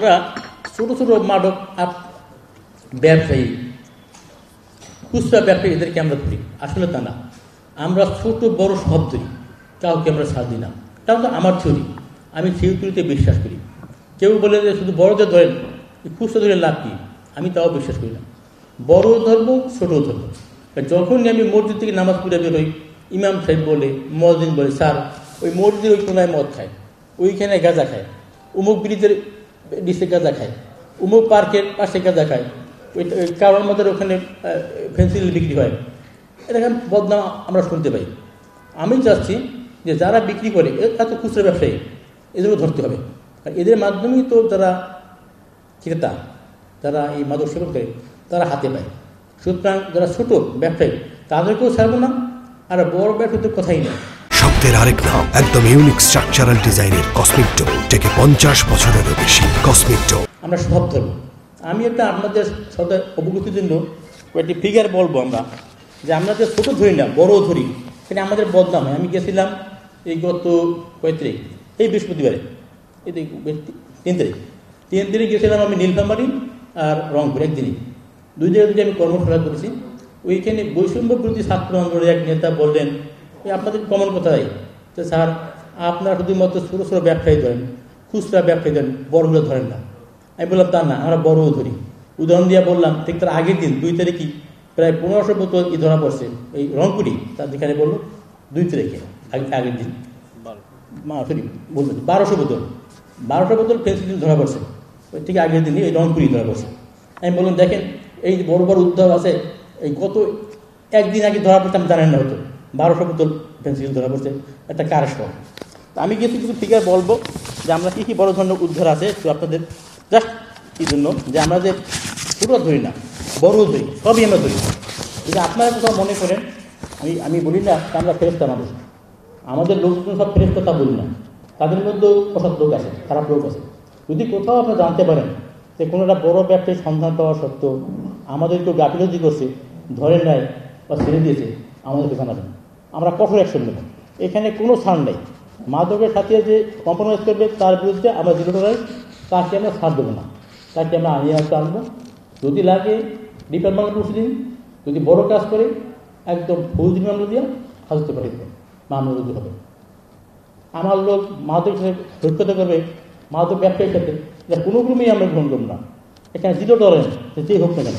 আমরা ছোট ছোট মাদক ব্যবসায়ী, খুচরা ব্যবসায়ী, এদেরকে আমরা ধরি। আসলে তা না, আমরা ছোট বড় সব ধরি, কাউকে আমরা ছাড় দিই না। তাও তো আমার থিওরি, আমি সেই থিওরিতে বিশ্বাস করি। কেউ বলে যে শুধু বড়দের ধরেন, খুচরা ধরে লাভ কি, আমি তাও বিশ্বাস করি না। বড় ধরবো, ছোটও ধরবো। যখনই আমি মসজিদ থেকে নামাজ পড়ে বেরোই, ইমাম সাহেব বলে, মসজিদ বলে, স্যার ওই মসজিদের ওই কোনায় মদ খায়, ওইখানে গাঁজা খায়, উমুক ব্রিজের ডিসে গাঁজা খায়, উমুক পার্কের পাশে গাঁজা খায়, ওই কারণ আমাদের ওখানে ফেন্সিল বিক্রি হয়, এরকম বদনাম আমরা শুনতে পাই। আমি চাচ্ছি যে যারা বিক্রি করে, এরা তো খুচরা ব্যবসায়ী, এদেরও ধরতে হবে। আর এদের মাধ্যমেই তো যারা ক্রেতা, যারা এই মাদক সেবন করে, তারা হাতে পায়। সুতরাং যারা ছোট ব্যবসায়ী, তাদেরকেও ছাড়বো না, আর বড় ব্যবসায়ীদের কথাই নেই। শব্দের আরেক নাম, একদম ইউনিক স্ট্রাকচারাল ডিজাইনের কসমিক ডো, থেকে 50 বছরেরও বেশি। কসমিক ডো আমরা সব ধরবো। আমি একটা আপনাদের সদা অবগতির জন্য কয়েকটি ফিগার বলবো আমরা, যে আমরা যে ছোটো ধরি না, বড়ও ধরি, সেটা আমাদের বদনাম হয়। আমি গেছিলাম এই গত 5 তারিখ, এই বৃহস্পতিবারে, এই 3 তারিখ গেছিলাম আমি নীলফামারী আর রংপুর, একদিনই 2 জায়গায় আমি কর্মশালা করেছি। ওইখানে বৈষম্য বিরোধী ছাত্র আন্দোলনের এক নেতা বললেন, আপনাদের কমন কথাই যে স্যার আপনারা শুধুমাত্র ছোটো ছোটো ব্যবসায়ী ধরেন, খুচরা ব্যবসায়ী ধরেন, বড়গুলো ধরেন না। আমি বললাম তা না, আমরা বড়ও ধরি। উদাহরণ দিয়ে বললাম, ঠিক তার আগের দিন 2 তারিখই প্রায় 1500 বোতল ধরা পড়ছে এই রংপুরি। তার যেখানে বললো 2 তারিখে আগের দিন বলবেন 1200 বোতল ফেন্সিডিল ধরা পড়ছে, ওই থেকে আগের দিনই এই রংপুরি ধরা পড়ছে। আমি বললাম দেখেন, এই বড় বড় উদ্যোগ আছে, এই গত একদিন আগে ধরা পড়তে আমি জানেন না, হয়তো 1200 বোতল পেন্সিল ধরা পড়ছে, একটা কার সহ। আমি কিছু কিছু ফিগার বলবো যে আমরা কী কী বড় ধরনের উদ্ধার আছে, তো আপনাদের জাস্ট এই জন্য যে আমরা যে ছোটো ধরি না, বড়ও ধরি, সবই আমরা ধরি। যদি আপনারা কোথাও মনে করেন, আমি বলি না আমরা ফেরেশতা মানুষ, আমাদের লোকজন সব ফেরেশতা তা বলি না, তাদের মধ্যেও অসৎ লোক আছে, খারাপ লোক আছে। যদি কোথাও আপনারা জানতে পারেন যে কোনো একটা বড়ো ব্যবসায়ী সন্ধান পাওয়া সত্ত্বেও আমাদের কেউ গাফিলতি করছে, ধরে নেয় বা ছেড়ে দিয়েছে, আমাদেরকে জানাবেন, আমরা কঠোর অ্যাকশন নেব। এখানে কোনো ছাড় নেই। মাদকের সাথে যে কম্প্রোমাইজ করবে তার বিরুদ্ধে আমরা জিরো টলারেন্স, তাকে আমরা ছাড় দেবো না, তাকে আমরা আনিয়ে আসতে আনবো। যদি লাগে ডিপার্টমেন্ট প্রসিডিং, যদি বড় কাজ করে একদম ফৌজদারি মামলা দিয়ে হাজতে পারে মামলা রুজু হবে। আমার লোক মাদক সৈকতা করবে, মাদক ব্যবসায়ীর সাথে, এটা কোনো ক্রমেই আমরা গ্রহণ করব না। এখানে জিরো টলারেন্স, যেই হোক না কেন।